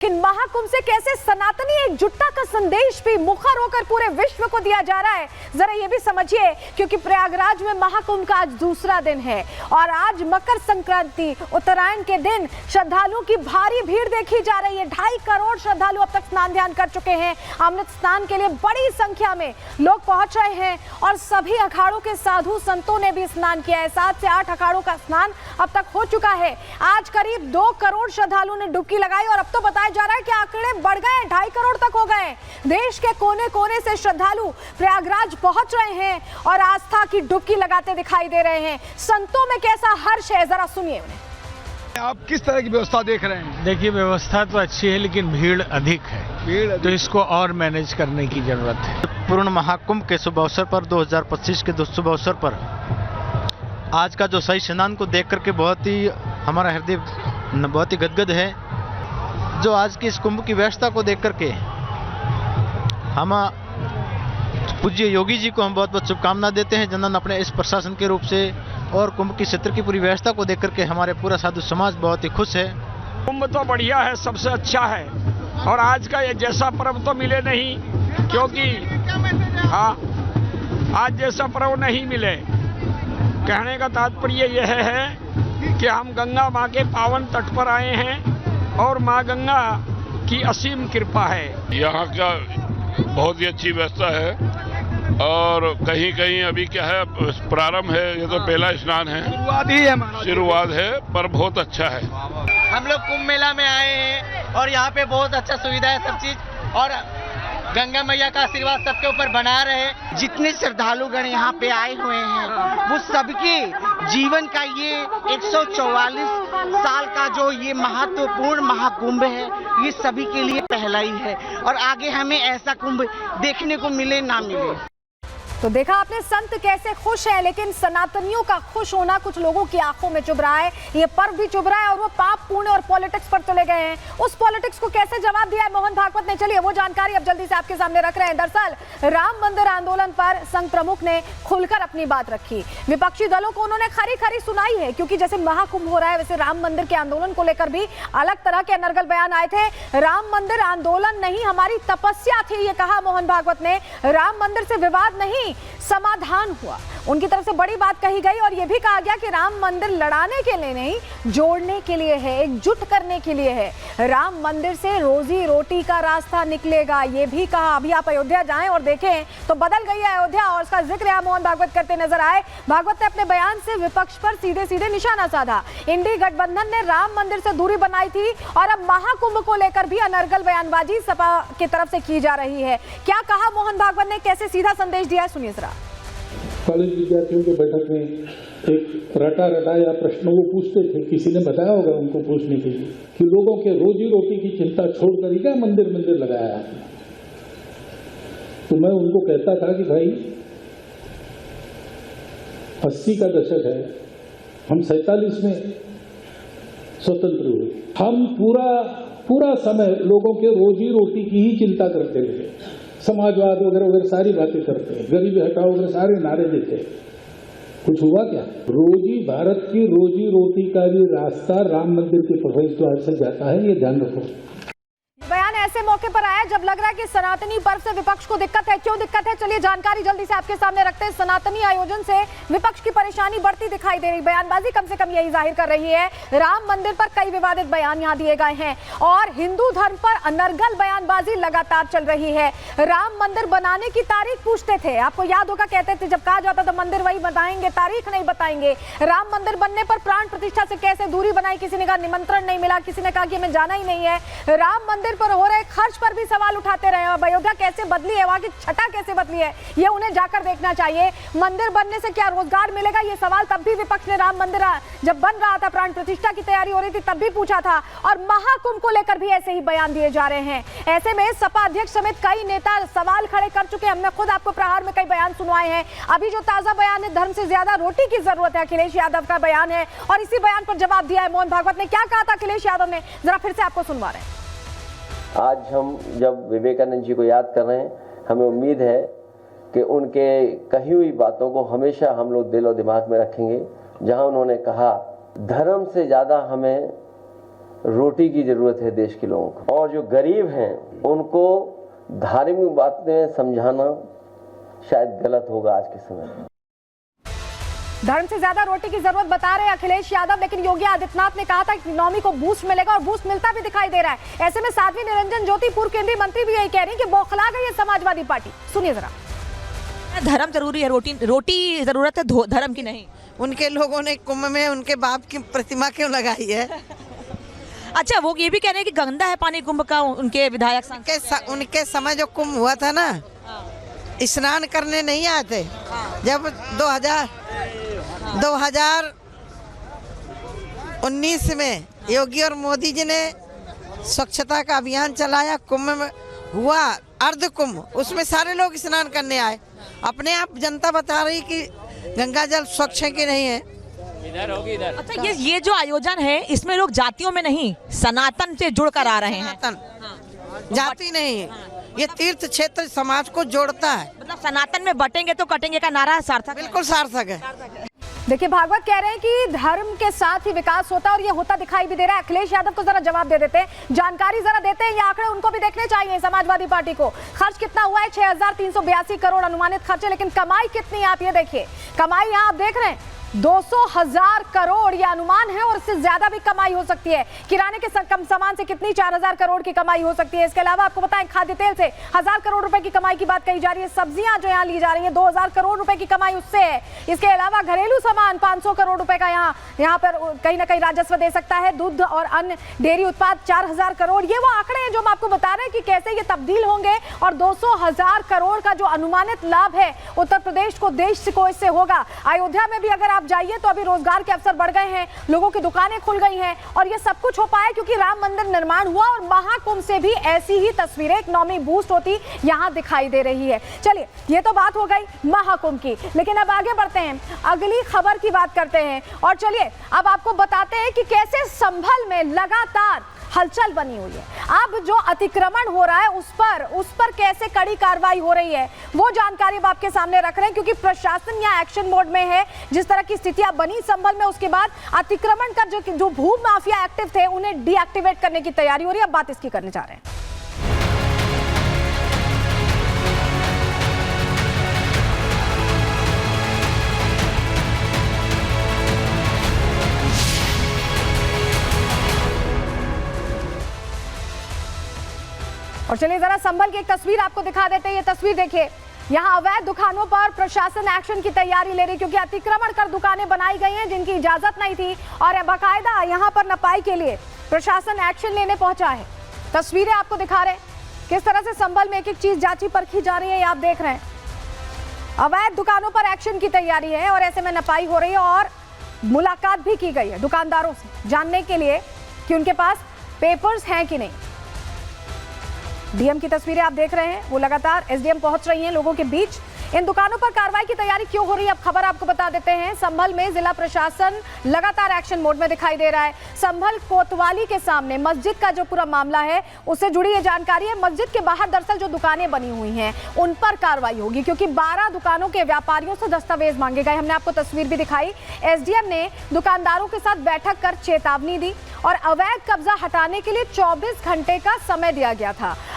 लेकिन महाकुंभ से कैसे सनातनी एकजुटता का संदेश भी मुखर होकर पूरे विश्व को दिया जा रहा है, जरा ये भी समझिए। क्योंकि प्रयागराज में महाकुंभ का आज दूसरा दिन है और आज मकर संक्रांति उत्तरायण के दिन श्रद्धालुओं की भारी भीड़ देखी जा रही है। 2.5 करोड़ श्रद्धालु अब तक स्नान ध्यान कर चुके हैं। अमृत स्नान के लिए बड़ी संख्या में लोग पहुंच रहे हैं और सभी अखाड़ों के साधु संतों ने भी स्नान किया है। 7 से 8 अखाड़ों का स्नान अब तक हो चुका है। आज करीब 2 करोड़ श्रद्धालुओं ने डुबकी लगाई और अब तो बताया जा रहा है कि आंकड़े बढ़ गए, 2.5 करोड़ तक हो गए। देश के कोने कोने से श्रद्धालु प्रयागराज पहुंच रहे हैं और आस्था की डुबकी लगाते दिखाई दे रहे हैं। संतों में कैसा हर्ष है, जरा सुनिए उन्हें। आप किस तरह की व्यवस्था देख रहे हैं? देखिए, व्यवस्था तो अच्छी है लेकिन भीड़ अधिक है, तो इसको और मैनेज करने की जरूरत है। पूर्ण महाकुंभ के शुभ अवसर पर 2025 के शुभ अवसर पर आज का जो सही स्नान को देख करके बहुत ही हमारा हृदय बहुत ही गदगद है। जो आज की इस कुंभ की व्यवस्था को देख करके हम पूज्य योगी जी को हम बहुत बहुत शुभकामना देते हैं। जिन्होंने अपने इस प्रशासन के रूप से और कुंभ की क्षेत्र की पूरी व्यवस्था को देख करके हमारे पूरा साधु समाज बहुत ही खुश है। कुंभ तो बढ़िया है, सबसे अच्छा है और आज का ये जैसा पर्व तो मिले नहीं, क्योंकि हाँ आज जैसा पर्व नहीं मिले। कहने का तात्पर्य यह है कि हम गंगा माँ के पावन तट पर आए हैं और माँ गंगा की असीम कृपा है। यहाँ का बहुत ही अच्छी व्यवस्था है और कहीं कहीं अभी क्या है, प्रारंभ है, ये तो पहला स्नान है, शुरुआत है, पर बहुत अच्छा है। हम लोग कुंभ मेला में आए हैं और यहाँ पे बहुत अच्छा सुविधा है सब चीज, और गंगा मैया का आशीर्वाद सबके ऊपर बना रहे। जितने श्रद्धालुगण यहाँ पे आए हुए हैं वो सबके जीवन का ये 144 साल का जो ये महत्वपूर्ण महाकुंभ है, ये सभी के लिए पहला ही है और आगे हमें ऐसा कुंभ देखने को मिले ना मिले। तो देखा आपने संत कैसे खुश है, लेकिन सनातनियों का खुश होना कुछ लोगों की आंखों में चुभ रहा है। ये पर्व भी चुभ रहा है और वो पाप पुण्य और पॉलिटिक्स पर चले गए हैं। उस पॉलिटिक्स को कैसे जवाब दिया है मोहन भागवत ने, चलिए वो जानकारी अब जल्दी से आपके सामने रख रहे हैं। दरअसल राम मंदिर आंदोलन पर संघ प्रमुख ने खुलकर अपनी बात रखी। विपक्षी दलों को उन्होंने खरी खरी सुनाई है, क्योंकि जैसे महाकुंभ हो रहा है वैसे राम मंदिर के आंदोलन को लेकर भी अलग तरह के अनर्गल बयान आए थे। राम मंदिर आंदोलन नहीं, हमारी तपस्या थी, ये कहा मोहन भागवत ने। राम मंदिर से विवाद नहीं, समाधान हुआ। उनकी तरफ से बड़ी बात कही गई और यह भी कहा गया कि राम मंदिर लड़ाने के लिए नहीं, जोड़ने के लिए है, एकजुट करने के लिए है। राम मंदिर से रोजी रोटी का रास्ता निकलेगा, यह भी कहा। अभी आप अयोध्या जाएं और देखें तो बदल गई है अयोध्या और उसका जिक्र यहां मोहन भागवत करते नजर आए। भागवत ने अपने बयान से विपक्ष पर सीधे सीधे निशाना साधा। इंडी गठबंधन ने राम मंदिर से दूरी बनाई थी और अब महाकुंभ को लेकर भी अनर्गल बयानबाजी सपा की तरफ से की जा रही है। क्या कहा मोहन भागवत ने, कैसे सीधा संदेश दिया है, सुनिए जरा। कॉलेज विद्यार्थियों के बैठक में एक रटाया प्रश्न वो पूछते थे, किसी ने बताया होगा उनको पूछने के लिए कि लोगों के रोजी रोटी की चिंता छोड़कर ही क्या मंदिर लगाया आपने। तो मैं उनको कहता था कि भाई 80 का दशक है, हम 47 में स्वतंत्र हुए। हम पूरा समय लोगों के रोजी रोटी की ही चिंता करते रहे, समाजवाद वगैरह वगैरह सारी बातें करते हैं, गरीबी हटाओ वगैरह सारे नारे देते हैं। कुछ हुआ क्या? भारत की रोजी रोटी का भी रास्ता राम मंदिर के प्रवेश द्वार से जाता है, ये ध्यान रखो। बयान ऐसे मौके पर आया जब लग रहा है कि सनातनी पर्व से विपक्ष को दिक्कत है। क्यों दिक्कत है, चलिए जानकारी जल्दी से आपके सामने रखते हैं। सनातनी आयोजन से विपक्ष की परेशानी बढ़ती दिखाई दे रही, बयानबाजी कम से कम यही जाहिर कर रही है। राम मंदिर पर कई विवादित बयान यहां दिए गए हैं और हिंदू धर्म पर अनर्गल बयानबाजी लगातार चल रही है। राम मंदिर बनाने की तारीख पूछते थे, आपको याद होगा, कहते थे जब कहा जाता था मंदिर वही बताएंगे, तारीख नहीं बताएंगे। राम मंदिर बनने पर प्राण प्रतिष्ठा से कैसे दूरी बनाई, किसी ने कहा निमंत्रण नहीं मिला, किसी ने कहा कि हमें जाना ही नहीं है। राम मंदिर पर हो रहे खर्च पर भी सवाल उठाते रहे। अब अयोध्या कैसे बदली है, वहां की छटा कैसे बदली है, ये उन्हें जाकर देखना चाहिए। मंदिर बनने से क्या रोजगार मिलेगा, ये सवाल तब भी विपक्ष ने राम मंदिर जब बन रहा था, प्राण प्रतिष्ठा की तैयारी हो रही थी, तब भी पूछा था। और महाकुंभ को लेकर भी ऐसे ही बयान दिए जा रहे हैं। ऐसे में सपा अध्यक्ष समेत कई नेता सवाल खड़े कर चुके हैं। हमने खुद आपको प्रहार में कई बयान सुनवाए हैं। अभी जो ताजा बयान है, धर्म से ज्यादा रोटी की जरूरत है, अखिलेश यादव का बयान है और इसी बयान पर जवाब दिया है मोहन भागवत ने। क्या कहा था अखिलेश यादव ने, जरा फिर से आपको सुनवा रहे हैं। आज हम जब विवेकानंद जी को याद कर रहे हैं, हमें उम्मीद है कि उनके कही हुई बातों को हमेशा हम लोग दिल और दिमाग में रखेंगे। जहां उन्होंने कहा धर्म से ज्यादा हमें रोटी की जरूरत है देश के लोगों को, और जो गरीब हैं उनको धार्मिक बातें समझाना शायद गलत होगा आज के समय में। धर्म से ज्यादा रोटी की जरूरत बता रहे अखिलेश यादव, लेकिन योगी आदित्यनाथ ने कहा था कि इकोनॉमी को बूस्ट मिलेगा और बूस्ट मिलता भी दिखाई दे रहा है। ऐसे में साध्वी निरंजन ज्योति पूर्व केंद्रीय मंत्री भी यही कह रही है कि बौखला गई है समाजवादी पार्टी। सुनिए जरा। धर्म जरूरी है, रोटी जरूरत है, धर्म की नहीं। उनके लोगों ने कुंभ में उनके बाप की प्रतिमा क्यों लगाई है? अच्छा, वो ये भी कह रहे हैं कि गंदा है पानी कुंभ का, उनके विधायक उनके समय जो कुंभ हुआ था ना, स्नान करने नहीं आए थे। जब 2019 में योगी और मोदी जी ने स्वच्छता का अभियान चलाया, कुंभ में हुआ अर्ध कुंभ, उसमें सारे लोग स्नान करने आए। अपने आप जनता बता रही कि गंगा जल स्वच्छ है कि नहीं है। अच्छा, ये जो आयोजन है इसमें लोग जातियों में नहीं, सनातन से जुड़कर आ रहे हैं। जाति नहीं, ये तीर्थ क्षेत्र समाज को जोड़ता है। मतलब सनातन में बटेंगे तो कटेंगे का नारा सार्थक, बिल्कुल सार्थक है। देखिए, भागवत कह रहे हैं कि धर्म के साथ ही विकास होता है और ये होता दिखाई भी दे रहा है। अखिलेश यादव को जरा जवाब दे देते हैं, जानकारी जरा देते हैं। ये आंकड़े उनको भी देखने चाहिए समाजवादी पार्टी को। खर्च कितना हुआ है? 6,382 करोड़ अनुमानित खर्च है, लेकिन कमाई कितनी है आप ये देखिए। कमाई यहाँ आप देख रहे हैं 200,000 करोड़ ये अनुमान है, और इससे ज्यादा भी कमाई हो सकती है। किराने के कम सामान से कितनी 4,000 करोड़ की कमाई हो सकती है। इसके अलावा आपको बताएं, खाद्य तेल से 1,000 करोड़ रुपए की कमाई की बात कही जा रही है। सब्जियां जो यहाँ ली जा रही है 2,000 करोड़ रुपए की कमाई उससे है। इसके अलावा घरेलू सामान 500 करोड़ रुपए का यहाँ पर कहीं ना कहीं राजस्व दे सकता है। दूध और अन्य डेयरी उत्पाद 4,000 करोड़। ये वो आंकड़े हैं जो हम आपको बता रहे हैं कि कैसे ये तब्दील होंगे, और 200,000 करोड़ का जो अनुमानित लाभ है उत्तर प्रदेश को, देश को इससे होगा। अयोध्या में भी अगर आप जाइए तो अभी रोजगार के अवसर बढ़ गए हैं, लोगों की दुकानें खुल गई हैं, और ये सब कुछ हो पाया क्योंकि राम मंदिर निर्माण हुआ। और महाकुंभ से भी ऐसी ही तस्वीरें इकोनॉमी बूस्ट होती यहां दिखाई दे रही है। चलिए, ये तो बात हो गई महाकुंभ की, लेकिन अब आगे बढ़ते हैं, अगली खबर की बात करते हैं। और चलिए अब आपको बताते हैं कि कैसे संभल में लगातार हलचल बनी हुई है। अब जो अतिक्रमण हो रहा है उस पर कैसे कड़ी कार्रवाई हो रही है, वो जानकारी अब आपके सामने रख रहे हैं, क्योंकि प्रशासन यहाँ एक्शन मोड में है। जिस तरह की स्थितियां बनी संभल में, उसके बाद अतिक्रमण का जो भू माफिया एक्टिव थे उन्हें डीएक्टिवेट करने की तैयारी हो रही है। अब बात इसकी करने जा रहे हैं। और चलिए जरा संभल की एक तस्वीर आपको दिखा देते हैं। ये तस्वीर देखिए, यहाँ अवैध दुकानों पर प्रशासन एक्शन की तैयारी ले रही, क्योंकि अतिक्रमण कर दुकानें बनाई गई हैं जिनकी इजाजत नहीं थी, और बाकायदा यहाँ पर नपाई के लिए प्रशासन एक्शन लेने पहुंचा है। तस्वीरें आपको दिखा रहे हैं किस तरह से संभल में एक एक चीज जांची परखी जा रही है। आप देख रहे हैं अवैध दुकानों पर एक्शन की तैयारी है, और ऐसे में नपाई हो रही है, और मुलाकात भी की गई है दुकानदारों से जानने के लिए कि उनके पास पेपर्स हैं कि नहीं। डीएम की तस्वीरें आप देख रहे हैं, वो लगातार एसडीएम पहुंच रही हैं लोगों के बीच। इन दुकानों पर कार्रवाई की तैयारी क्यों हो रही है, अब खबर आपको बता देते हैं। संभल में जिला प्रशासन लगातार एक्शन मोड में दिखाई दे रहा है। संभल कोतवाली के सामने मस्जिद का जो पूरा मामला है उससे जुड़ी ये जानकारी है। मस्जिद के बाहर दरअसल जो दुकानें बनी हुई हैं उन पर कार्रवाई होगी, क्योंकि 12 दुकानों के व्यापारियों से दस्तावेज मांगे गए। हमने आपको तस्वीर भी दिखाई। एसडीएम ने दुकानदारों के साथ बैठक कर चेतावनी दी, और अवैध कब्जा हटाने के लिए 24 घंटे का समय दिया गया था।